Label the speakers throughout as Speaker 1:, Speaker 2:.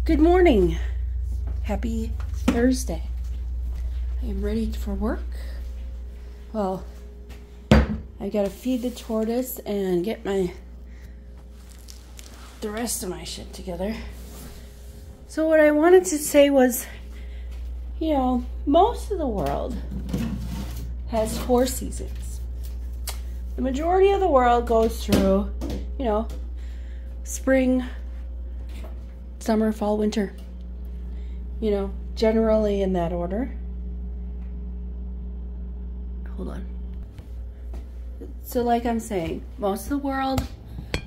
Speaker 1: Good morning. Happy Thursday. I am ready for work. Well, I gotta feed the tortoise and get the rest of my shit together. So what I wanted to say was, most of the world has 4 seasons. The majority of the world goes through, spring, summer, fall, winter. Generally in that order. Hold on. So like I'm saying, most of the world,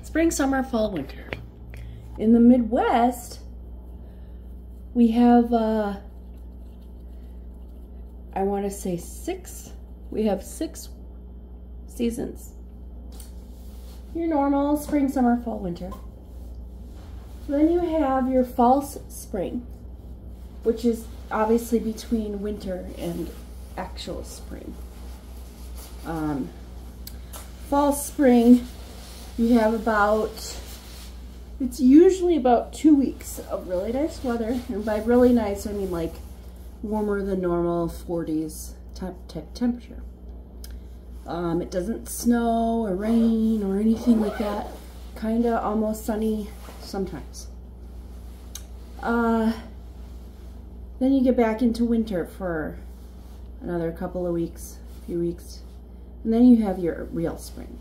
Speaker 1: spring, summer, fall, winter. In the Midwest, we have, I want to say 6. We have 6 seasons. Your normal spring, summer, fall, winter. Then you have your false spring, which is obviously between winter and actual spring. False spring, you have it's usually about 2 weeks of really nice weather. And by really nice, I mean like warmer than normal, 40s type temperature. It doesn't snow or rain or anything like that. Kind of almost sunny sometimes. Then you get back into winter for another couple of weeks, few weeks. And then you have your real spring.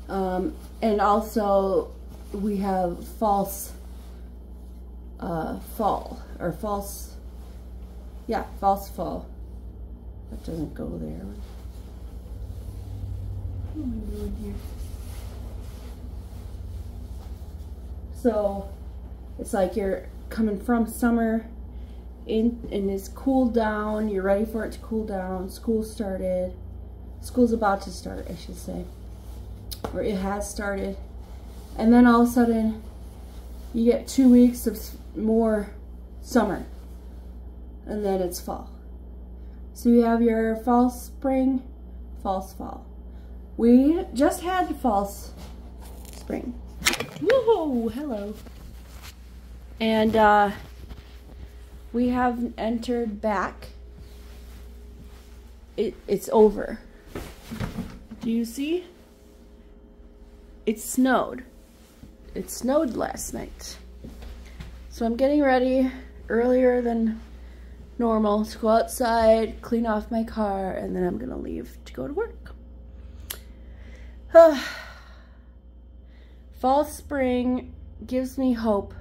Speaker 1: And also we have false fall, or false fall. That doesn't go there. What am I doing here? So it's like you're coming from summer and it's cooled down, you're ready for it to cool down, school's about to start, I should say, or it has started, and then all of a sudden you get 2 weeks of more summer, and then it's fall. So you have your false spring, false fall. We just had false spring. Whoa, hello. And we have entered back. It's over. Do you see? It snowed. It snowed last night. So I'm getting ready earlier than normal to go outside, clean off my car, and then I'm gonna leave to go to work. Fall spring gives me hope,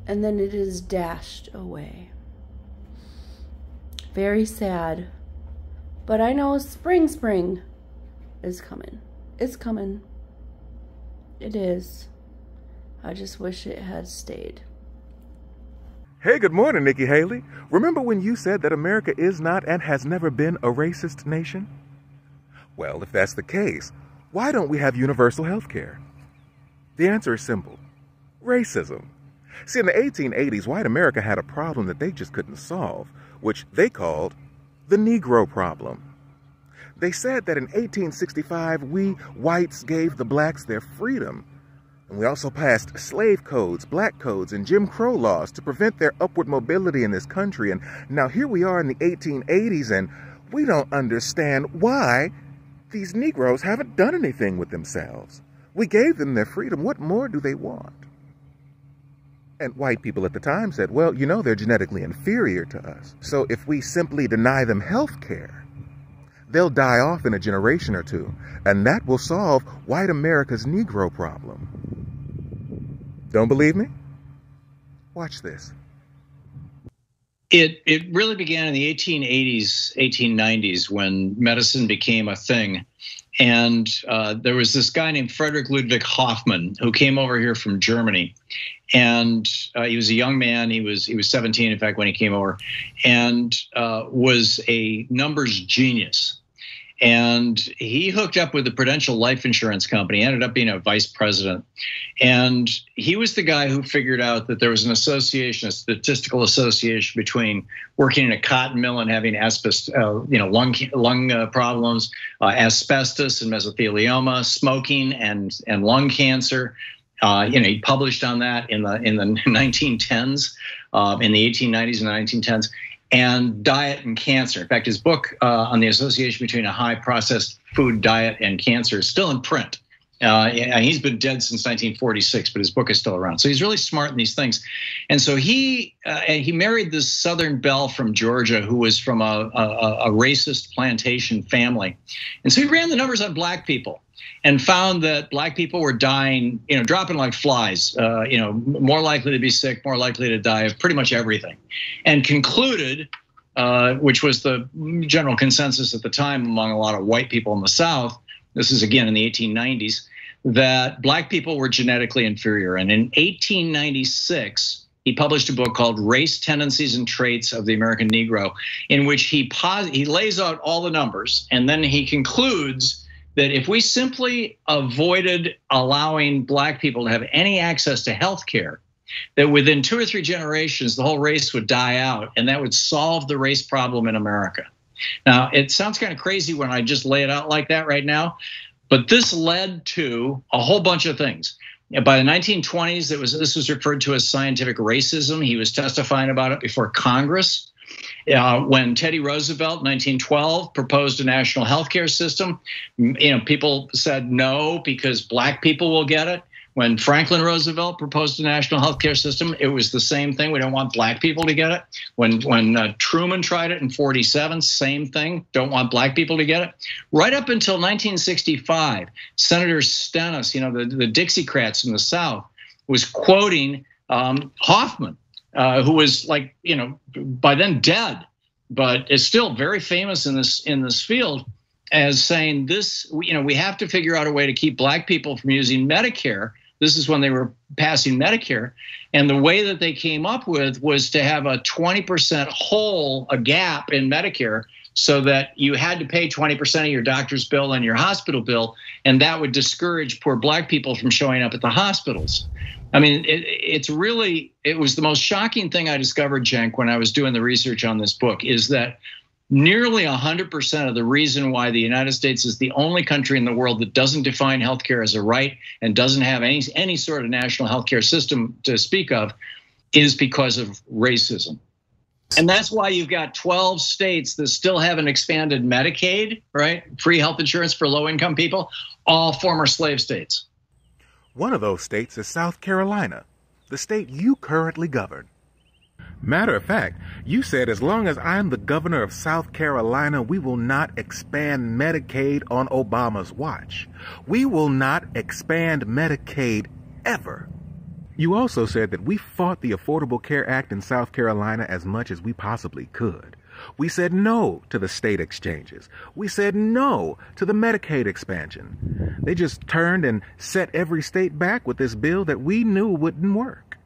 Speaker 1: and then it is dashed away. Very sad. But I know spring is coming. It's coming. It is. I just wish it had stayed.
Speaker 2: Hey, good morning, Nikki Haley. Remember when you said that America is not and has never been a racist nation? Well, if that's the case, why don't we have universal health care? The answer is simple. Racism. See, in the 1880s, white America had a problem that they just couldn't solve, which they called the Negro problem. They said that in 1865, we whites gave the blacks their freedom. And we also passed slave codes, black codes, and Jim Crow laws to prevent their upward mobility in this country. And now here we are in the 1880s, and we don't understand why these Negroes haven't done anything with themselves. We gave them their freedom. What more do they want? And white people at the time said, well, they're genetically inferior to us. So if we simply deny them health care, they'll die off in a generation or two, and that will solve white America's Negro problem. Don't believe me? Watch this.
Speaker 3: It really began in the 1880s, 1890s, when medicine became a thing. And there was this guy named Frederick Ludwig Hoffman who came over here from Germany. And he was a young man. He was 17, in fact, when he came over, and was a numbers genius. And he hooked up with the Prudential Life Insurance Company, ended up being a vice president. And he was the guy who figured out that there was an association, a statistical association between working in a cotton mill and having lung problems, asbestos and mesothelioma, smoking and lung cancer. He published on that in the 1910s, in the 1890s and 1910s, and diet and cancer. In fact, his book on the association between a high processed food diet and cancer is still in print. And he's been dead since 1946, but his book is still around. So he's really smart in these things. And so he married this Southern belle from Georgia who was from a racist plantation family. And so he ran the numbers on black people and found that black people were dying, dropping like flies, more likely to be sick, more likely to die of pretty much everything. And concluded, which was the general consensus at the time among a lot of white people in the South, this is again in the 1890s, that black people were genetically inferior. And in 1896, he published a book called Race, Tendencies, and Traits of the American Negro, in which he lays out all the numbers, and then he concludes that if we simply avoided allowing black people to have any access to health care, that within 2 or 3 generations, the whole race would die out, and that would solve the race problem in America. Now, it sounds kind of crazy when I just lay it out like that right now, but this led to a whole bunch of things. By the 1920s, this was referred to as scientific racism. He was testifying about it before Congress. When Teddy Roosevelt, 1912, proposed a national health care system, people said no because black people will get it. When Franklin Roosevelt proposed a national health care system, it was the same thing. We don't want black people to get it. When Truman tried it in 47, same thing. Don't want black people to get it. Right up until 1965, Senator Stennis, the Dixiecrats in the South, was quoting Hoffman, who was by then dead, but is still very famous in this field, as saying this. We have to figure out a way to keep black people from using Medicare. This is when they were passing Medicare. And the way that they came up with was to have a 20% hole, a gap in Medicare, so that you had to pay 20% of your doctor's bill and your hospital bill. And that would discourage poor black people from showing up at the hospitals. I mean, it was the most shocking thing I discovered, Cenk, when I was doing the research on this book, is that nearly 100% of the reason why the United States is the only country in the world that doesn't define healthcare as a right and doesn't have any sort of national healthcare system to speak of is because of racism. And that's why you've got 12 states that still haven't expanded Medicaid, right? Free health insurance for low-income people, all former slave states.
Speaker 2: One of those states is South Carolina, the state you currently govern. Matter of fact, you said as long as I'm the governor of South Carolina, we will not expand Medicaid on Obama's watch. We will not expand Medicaid ever. You also said that we fought the Affordable Care Act in South Carolina as much as we possibly could. We said no to the state exchanges. We said no to the Medicaid expansion. They just turned and set every state back with this bill that we knew wouldn't work.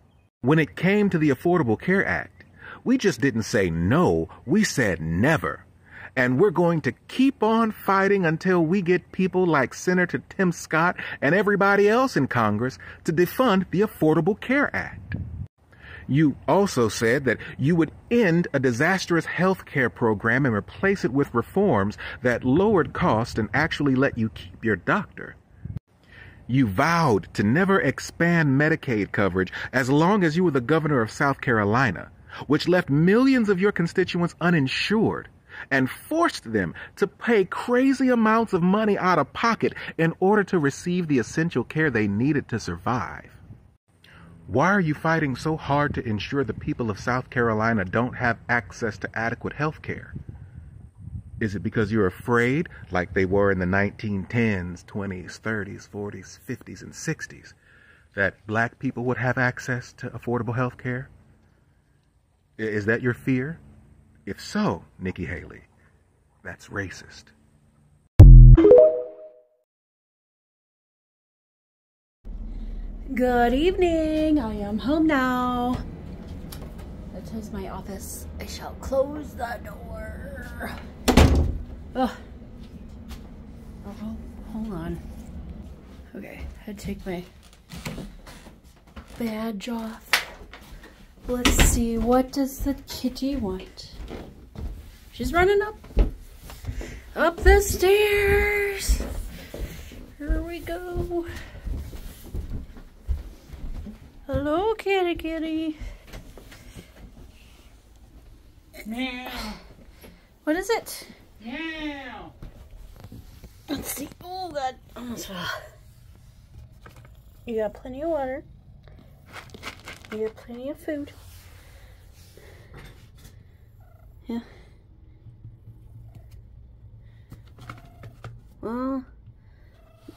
Speaker 2: When it came to the Affordable Care Act, we just didn't say no, we said never. And we're going to keep on fighting until we get people like Senator Tim Scott and everybody else in Congress to defund the Affordable Care Act. You also said that you would end a disastrous health care program and replace it with reforms that lowered costs and actually let you keep your doctor. You vowed to never expand Medicaid coverage as long as you were the governor of South Carolina, which left millions of your constituents uninsured and forced them to pay crazy amounts of money out of pocket in order to receive the essential care they needed to survive. Why are you fighting so hard to ensure the people of South Carolina don't have access to adequate health care? Is it because you're afraid, like they were in the 1910s, 20s, 30s, 40s, 50s, and 60s, that black people would have access to affordable health care? Is that your fear? If so, Nikki Haley, that's racist.
Speaker 1: Good evening. I am home now. That is my office. I shall close the door. Oh, hold on. Okay, I had to take my badge off. Let's see, what does the kitty want? She's running up the stairs. Here we go. Hello, kitty kitty.
Speaker 4: Meow.
Speaker 1: What is it?
Speaker 4: Meow.
Speaker 1: Let's see. Oh, God. Almost fell. You got plenty of water. You got plenty of food. Yeah. Well,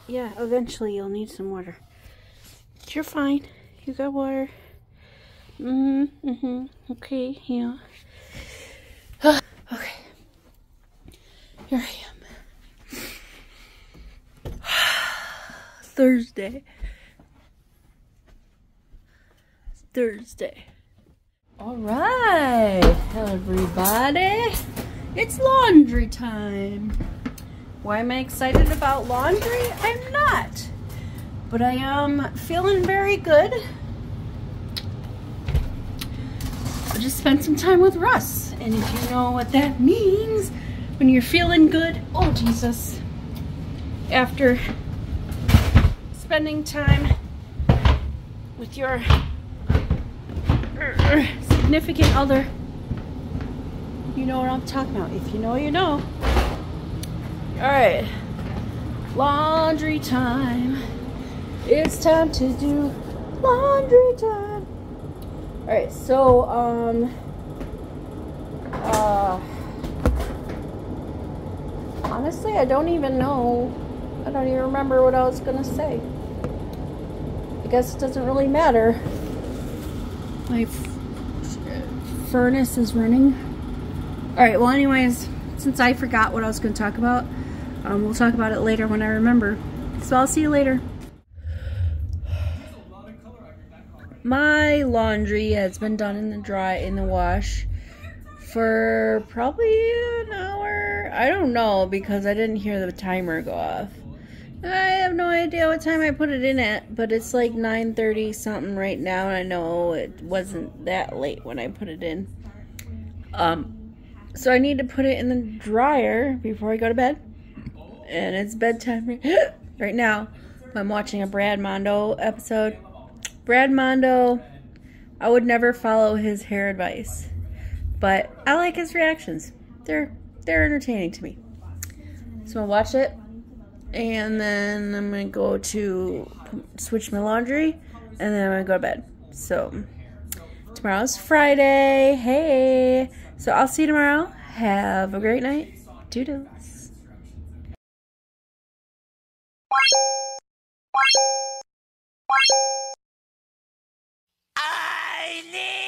Speaker 1: yeah, eventually you'll need some water. But you're fine. You got water. Okay, yeah. Okay. Here I am. Thursday. All right, everybody. It's laundry time. Why am I excited about laundry? I'm not. But I am feeling very good. I just spent some time with Russ. And if you know what that means, when you're feeling good, oh Jesus. After spending time with your significant other, you know what I'm talking about. If you know, you know. Alright, laundry time. It's time to do laundry time. Alright, so, honestly, I don't even know. I don't even remember what I was gonna say. I guess it doesn't really matter. My furnace is running. Alright, well anyways, since I forgot what I was going to talk about, we'll talk about it later when I remember. So I'll see you later. My laundry has been done in the wash for probably an hour. I don't know because I didn't hear the timer go off. I have no idea what time I put it in at, but it's like 9:30 something right now, and I know it wasn't that late when I put it in. So I need to put it in the dryer before I go to bed. And it's bedtime right now. I'm watching a Brad Mondo episode. Brad Mondo, I would never follow his hair advice, but I like his reactions. They're entertaining to me. So I'll watch it, and then I'm gonna go to switch my laundry, and then I'm gonna go to bed. So tomorrow's Friday. Hey. So I'll see you tomorrow. Have a great night. Doodles. I need